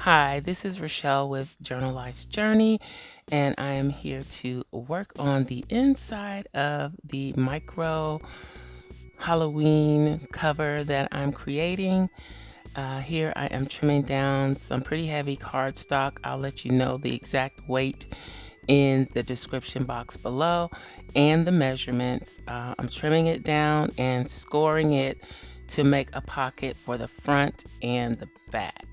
Hi, this is Rachelle with Journal Life's Journey, and I am here to work on the inside of the micro Halloween cover that I'm creating. Here I am trimming down some pretty heavy cardstock. I'll let you know the exact weight in the description box below and the measurements. I'm trimming it down and scoring it to make a pocket for the front and the back.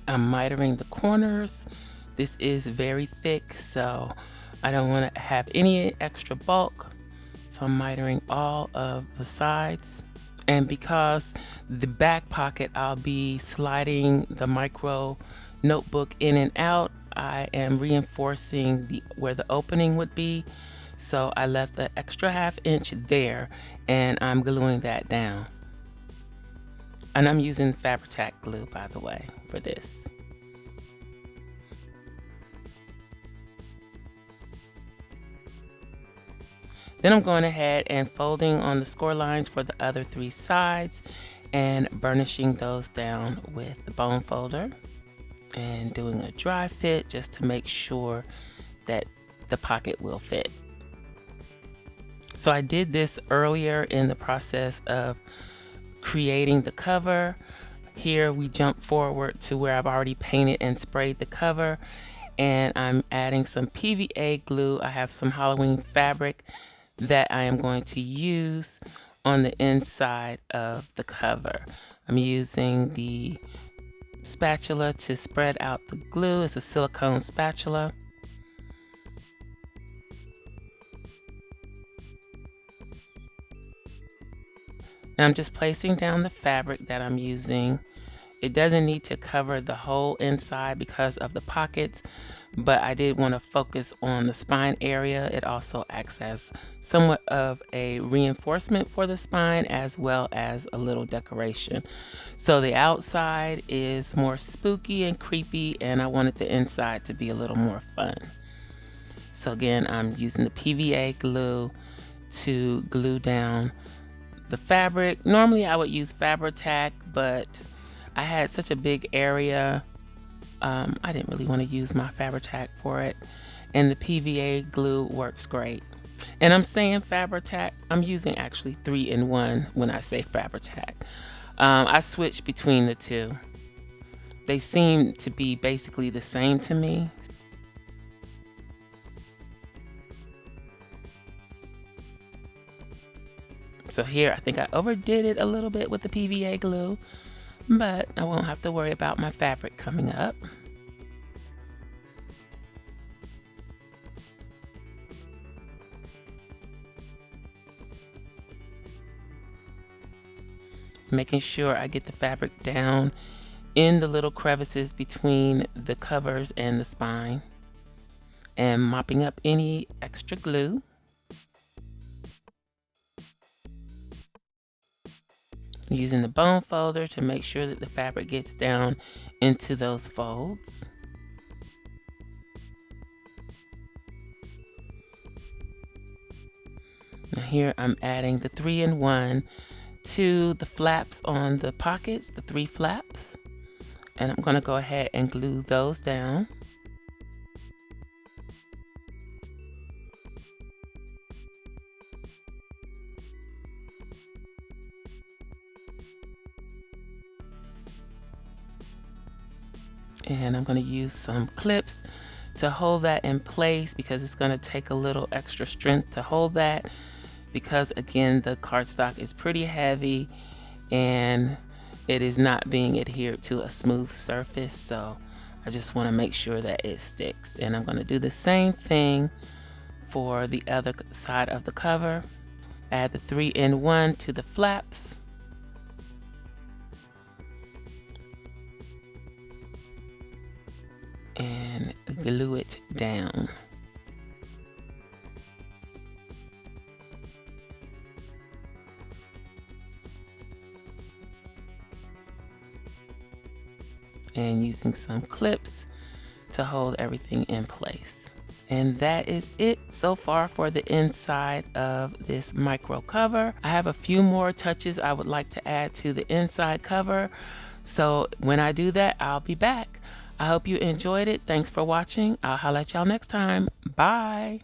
I'm mitering the corners. This is very thick, so I don't want to have any extra bulk. So I'm mitering all of the sides. And because the back pocket, I'll be sliding the micro notebook in and out, I am reinforcing where the opening would be. So I left the extra ½ inch there, and I'm gluing that down. And I'm using Fabri-Tac glue, by the way, for this. Then I'm going ahead and folding on the score lines for the other 3 sides and burnishing those down with the bone folder and doing a dry fit just to make sure that the pocket will fit. So I did this earlier in the process of creating the cover. Here we jump forward to where I've already painted and sprayed the cover, and I'm adding some PVA glue. I have some Halloween fabric that I am going to use on the inside of the cover. I'm using the spatula to spread out the glue. It's a silicone spatula. And I'm just placing down the fabric that I'm using. It doesn't need to cover the whole inside because of the pockets, but I did want to focus on the spine area. It also acts as somewhat of a reinforcement for the spine as well as a little decoration. So the outside is more spooky and creepy, and I wanted the inside to be a little more fun. So again, I'm using the PVA glue to glue down the fabric. Normally I would use Fabri-Tac, but I had such a big area, I didn't really want to use my Fabri-Tac for it, and the PVA glue works great. And I'm saying Fabri-Tac, I'm using actually 3-in-1 when I say Fabri-Tac. I switch between the two. They seem to be basically the same to me. So here I think I overdid it a little bit with the PVA glue, but I won't have to worry about my fabric coming up. Making sure I get the fabric down in the little crevices between the covers and the spine, and mopping up any extra glue. Using the bone folder to make sure that the fabric gets down into those folds. Now here I'm adding the 3-in-1 to the flaps on the pockets, the 3 flaps, and I'm going to go ahead and glue those down. And I'm going to use some clips to hold that in place because it's going to take a little extra strength to hold that, because again the cardstock is pretty heavy and it is not being adhered to a smooth surface, so I just want to make sure that it sticks. And I'm going to do the same thing for the other side of the cover. Add the 3-in-1 to the flaps. And glue it down. And using some clips to hold everything in place. And that is it so far for the inside of this micro cover. I have a few more touches I would like to add to the inside cover. So when I do that, I'll be back. I hope you enjoyed it. Thanks for watching. I'll holla at y'all next time. Bye.